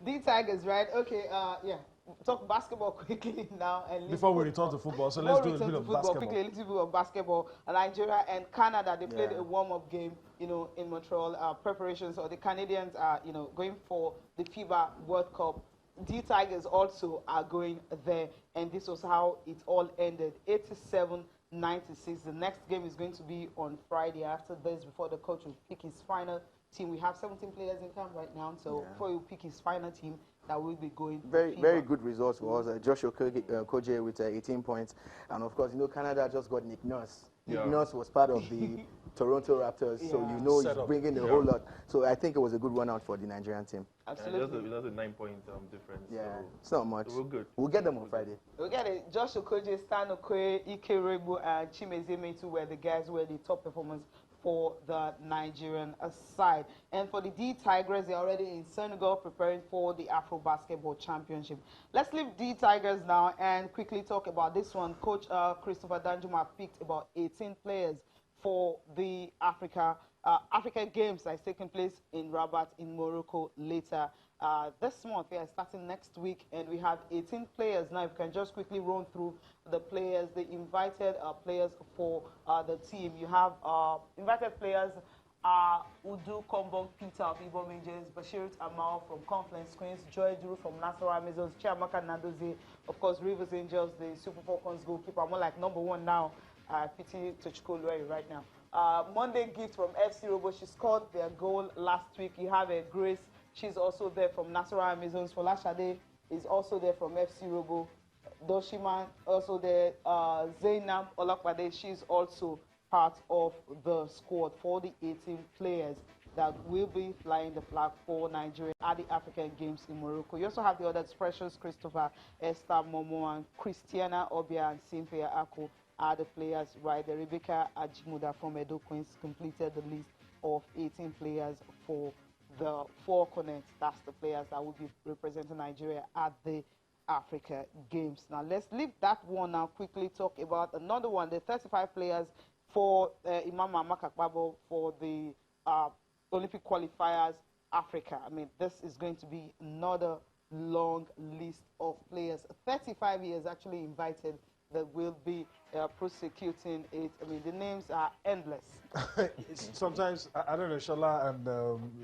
The Tigers, right? Okay, yeah. Talk basketball quickly now and before we return to football. So Before let's do a bit of basketball. Quickly, a little bit of basketball. Nigeria and Canada, they played Yeah. a warm-up game, you know, in Montreal. Preparations, or the Canadians are, you know, going for the FIBA World Cup. The Tigers also are going there, and this was how it all ended. 87-96. The next game is going to be on Friday after this, before the coach will pick his final team. We have 17 players in camp right now, so before he pick his final team, that will be going. Very good results for us. Joshua Koje with 18 points, and of course, you know, Canada just got Nick Nurse. Nick Nurse was part of the Toronto Raptors, so you know he's bringing a whole lot. So I think it was a good run out for the Nigerian team. Absolutely. Just a 9-point difference. Yeah, so it's not much. We're good. We'll get them on Friday. We'll get it. Josh Okoje, Stan Okoye, Ike Regu, and Chimezie Metu were the guys who were the top performers for the Nigerian side. And for the D Tigers, they're already in Senegal preparing for the Afro Basketball Championship. Let's leave D Tigers now and quickly talk about this one. Coach Christopher Danjuma picked about 18 players for the Africa Games that is taking place in Rabat in Morocco later this month. We are starting next week, and we have 18 players. Now, if you can just quickly run through the players, the invited players for the team. You have invited players Udu Kombong Peter of Igbo Rangers, Bashirit Amal from Confluence Queens, Joy Duru from Nasarawa Amazons, Chiamaka Nadoze, of course, Rivers Angels, the Super Falcons goalkeeper, more like #1 now, Pity Tochko right now. Monday Gift from FC Robo, she scored their goal last week. You have a Grace, she's also there from Nasarawa Amazons. Folashade is also there from FC Robo. Doshiman also there. Zainab Olakpade, she's also part of the squad for the 18 players that will be flying the flag for Nigeria at the African Games in Morocco. You also have the other expressions, Christopher, Esther Momo, and Christiana Obia and Cynthia Ako are the players, right? The Rebecca Ajimuda from Edo Queens completed the list of 18 players for the 4 connects. That's the players that will be representing Nigeria at the Africa Games. Now, let's leave that one now, quickly talk about another one, the 35 players for Imam Makakbabo for the Olympic qualifiers Africa. I mean, this is going to be another long list of players. 35 years actually invited that will be prosecuting it. I mean, the names are endless. Sometimes, I don't know, Shola and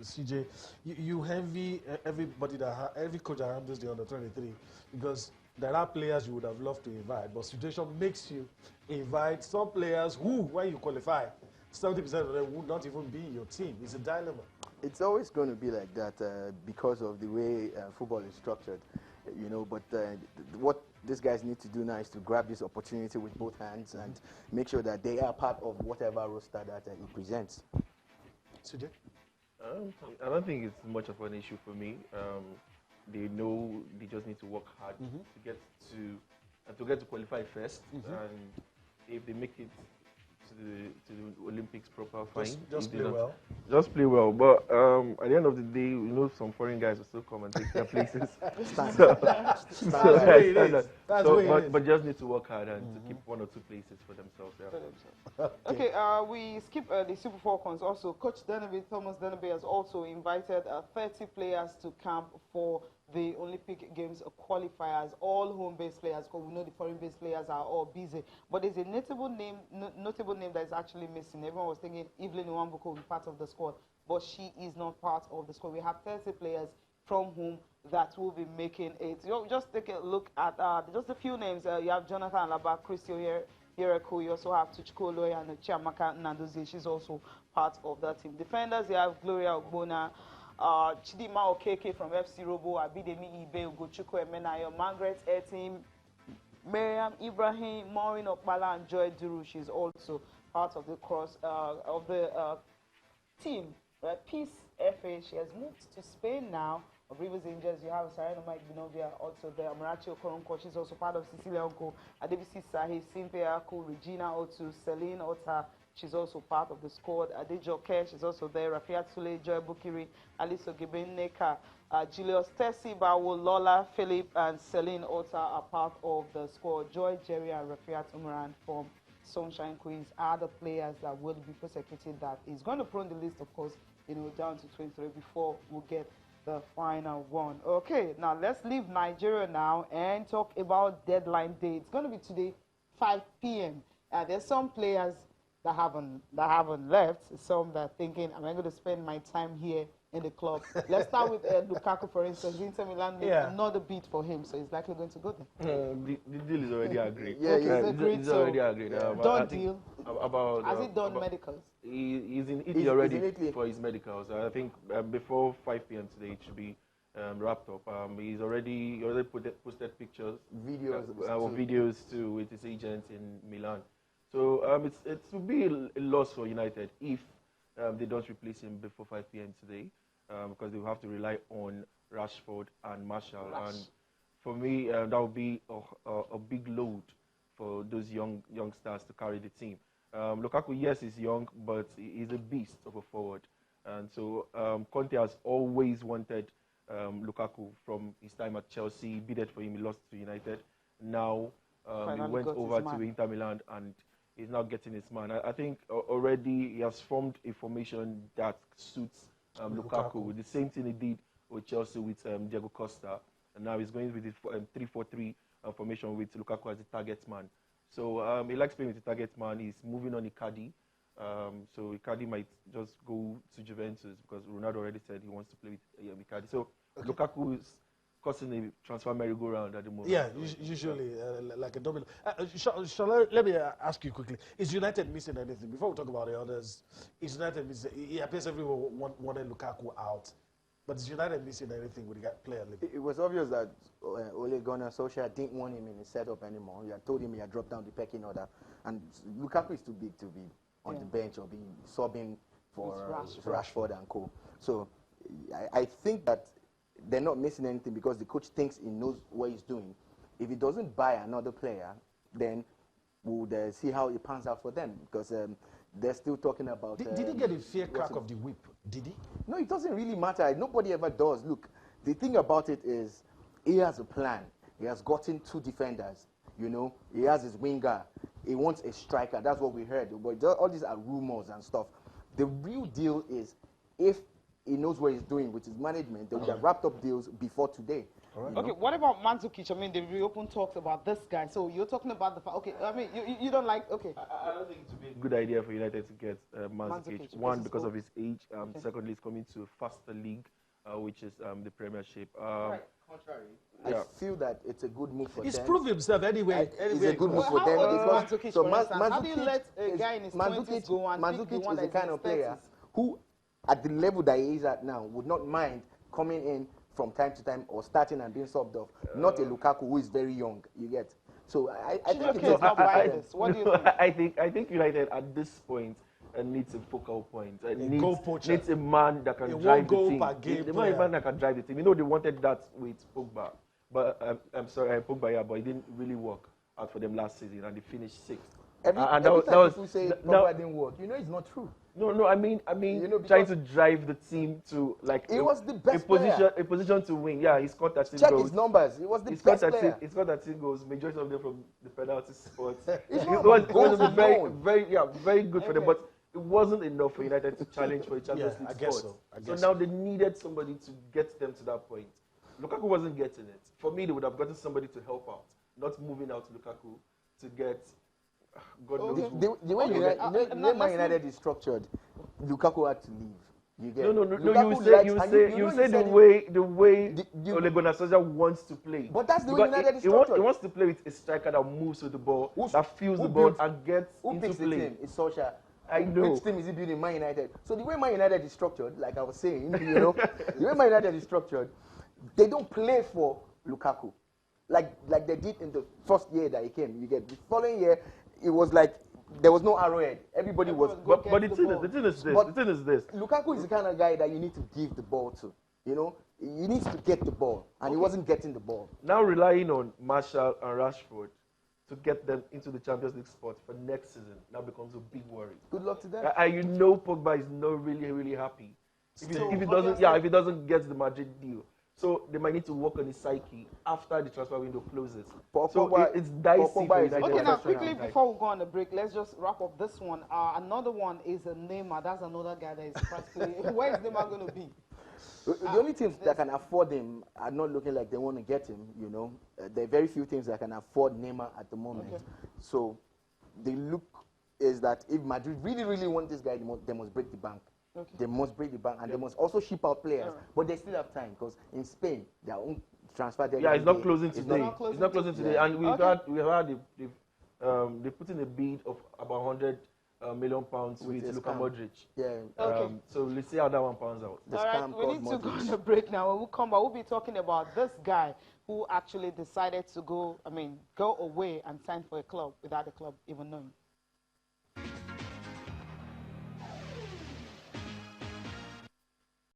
CJ, you envy everybody every coach that handles the under 23, because there are players you would have loved to invite, but situation makes you invite some players who, when you qualify, 70% of them would not even be in your team. It's a dilemma. It's always going to be like that because of the way football is structured, you know. But what these guys need to do now is to grab this opportunity with both hands and make sure that they are part of whatever roster that it presents. CJ? I don't think it's much of an issue for me. They know they just need to work hard to get to qualify first, and if they make it to the Olympics proper, fine. Just play well. Just play well. But at the end of the day, you know, some foreign guys will still come and take their places. But just need to work hard and to keep 1 or 2 places for themselves. Yeah. Okay, we skip the Super Falcons. Also, Coach Thomas Denebe has also invited 30 players to camp for the Olympic Games qualifiers, all home-based players, because we know the foreign-based players are all busy. But there's a notable name that is actually missing. Everyone was thinking Evelyn Nwambuko will be part of the squad, but she is not part of the squad. We have 30 players from whom that will be making it. You just take a look at just a few names. You have Jonathan Alaba, Christian Yereko. You also have Tuchko Loya and Chiamaka Nandozie. She's also part of that team. Defenders, you have Gloria Ogbona, Chidima Okeke from FC Robo, Abidemi Ibe, Ugochukwu Emenayo, Margaret Etim, Miriam Ibrahim, Maureen Okpala, and Joy Duru. She's also part of the team. Peace FA, she has moved to Spain now. Of Rivers Angels, you have Sarena Mike Binovia, also there. Amarachi Okoronko, she's also part of Cecilia Onko, Adebisi Sahi, Cynthia Aku, Regina Otu, Celine Ota, she's also part of the squad. Adejoke, she's also there. Rafiat Sule, Joy Bukiri, Alice Ogeben Neka, Julius Tessie, Bawo, Lola, Philip, and Celine Ota are part of the squad. Joy, Jerry, and Rafiat Umaran from Sunshine Queens are the players that will be prosecuted. That is going to put on the list, of course, you know, down to 23 before we'll get the final one. Okay, now let's leave Nigeria now and talk about deadline day. It's going to be today, 5 p.m. There's some players that haven't left. Some that are thinking, am I going to spend my time here in the club? Let's start with Lukaku, for instance. Inter Milan made another bid for him, so he's likely going to go there. The deal is already agreed. Yeah, okay, it's already agreed. Done deal. Has he done about, medicals? He's in Italy already for his medicals. I think before 5 p.m. today it should be wrapped up. He already posted pictures, videos too with his agent in Milan. So it will be a loss for United if they don't replace him before 5 p.m. today, because they will have to rely on Rashford and Martial. And for me, that would be a big load for those youngsters to carry the team. Lukaku, yes, he's young, but he's a beast of a forward. And so Conte has always wanted Lukaku from his time at Chelsea. He bidded for him, he lost to United. Now he went over to Inter Milan and he's now getting his man. I think already he has formed a formation that suits Lukaku with the same thing he did with Chelsea with Diego Costa. And now he's going with the 3-4-3 formation with Lukaku as the target man. So he likes playing with the target man. He's moving on Icardi. So Icardi might just go to Juventus because Ronaldo already said he wants to play with Icardi. So Lukaku is causing a transfer merry-go-round at the moment. Yeah, usually like a domino. Let me ask you quickly: is United missing anything? Before we talk about the others, is United missing? It appears everyone wanted Lukaku out, but is United missing anything with the player leaving? It was obvious that Ole Gunnar Solskjaer didn't want him in the setup anymore. He had told him he had dropped down the pecking order, and Lukaku is too big to be on the bench or be subbing for Rashford and co. So I think that they're not missing anything because the coach thinks he knows what he's doing. If he doesn't buy another player, then we'll see how it pans out for them because they're still talking about... Did he get a fair crack of the whip? Did he? No, it doesn't really matter. Nobody ever does. Look, the thing about it is he has a plan. He has gotten 2 defenders. You know, he has his winger. He wants a striker. That's what we heard. But all these are rumors and stuff. The real deal is if he knows what he's doing with his management, they would have wrapped up deals before today. Right. Okay, what about Mandzukic? I mean, they reopened talks about this guy. So you're talking about the... Okay, I mean, you don't like... Okay. I don't think it would be a good idea for United to get Mandzukic. One, because of his age. Secondly, he's coming to a faster league, which is the Premiership. Right. Contrary. I feel that it's a good move for them. He's proved himself anyway. It's a good move for them. Mandzukic, so how do you let a guy in his 20s go and Mandzukic is the kind of player who, at the level that he is at now, would not mind coming in from time to time or starting and being subbed off. Not a Lukaku who is very young. You get. So I think it's not biased. What do you think? I think United at this point needs a focal point. Needs a man that can drive the team. The man that can drive the team. You know they wanted that with Pogba, but I'm sorry, Pogba, but it didn't really work out for them last season, and they finished 6th. Every time people say Pogba didn't work, you know it's not true. No, I mean, you know, trying to drive the team to like he was the best a position to win. Yeah, he scored 13 goals. Check his numbers. He was the best player. He scored 13 goals. Majority of them from the penalty spot. It was very good for them, but it wasn't enough for United to challenge for a Champions League I guess spot. So now they needed somebody to get them to that point. Lukaku wasn't getting it. For me, they would have gotten somebody to help out, not moving out Lukaku to get. God knows. The way Man United is structured, Lukaku had to leave. You get No. You say the way Ole Gunnar Solskjaer wants to play. But that's the way United is structured. He wants to play with a striker that moves with the ball, that feels the ball and gets into play. The team? It's Solskjaer. I know. Which team is he building? Man United. So the way Man United is structured, like I was saying, you know, the way Man United is structured, they don't play for Lukaku, like they did in the first year that he came. You get the following year. It was like there was no arrowhead. Everybody was. But the thing is this. Lukaku is the kind of guy that you need to give the ball to. You know, he needs to get the ball, and he wasn't getting the ball. Now relying on Martial and Rashford to get them into the Champions League spot for next season now becomes a big worry. Good luck to them. You know, Pogba is not really happy if he doesn't get the Madrid deal. So they might need to work on his psyche after the transfer window closes. It's dicey for United. Okay, now quickly before we go on the break, let's just wrap up this one. Another one is Neymar. That's another guy that is practically... Where is Neymar going to be? The only teams that can afford him are not looking like they want to get him, you know. There are very few teams that can afford Neymar at the moment. Okay. So the look is that if Madrid really, really want this guy, they must break the bank. Okay. They must break the bank, and they must also ship out players. But they still have time, because in Spain, their own transfer deadline. Yeah, it's not closing today. closing It's not closing today. Yeah. And we've had they put in a bid of about 100 million pounds with a Luka scam. Modric. Yeah. Okay. So let's see how that one pans out. The All right, scam we called need to go Modric. on a break now. When we come back, we'll be talking about this guy who actually decided to go away and sign for a club without the club even knowing.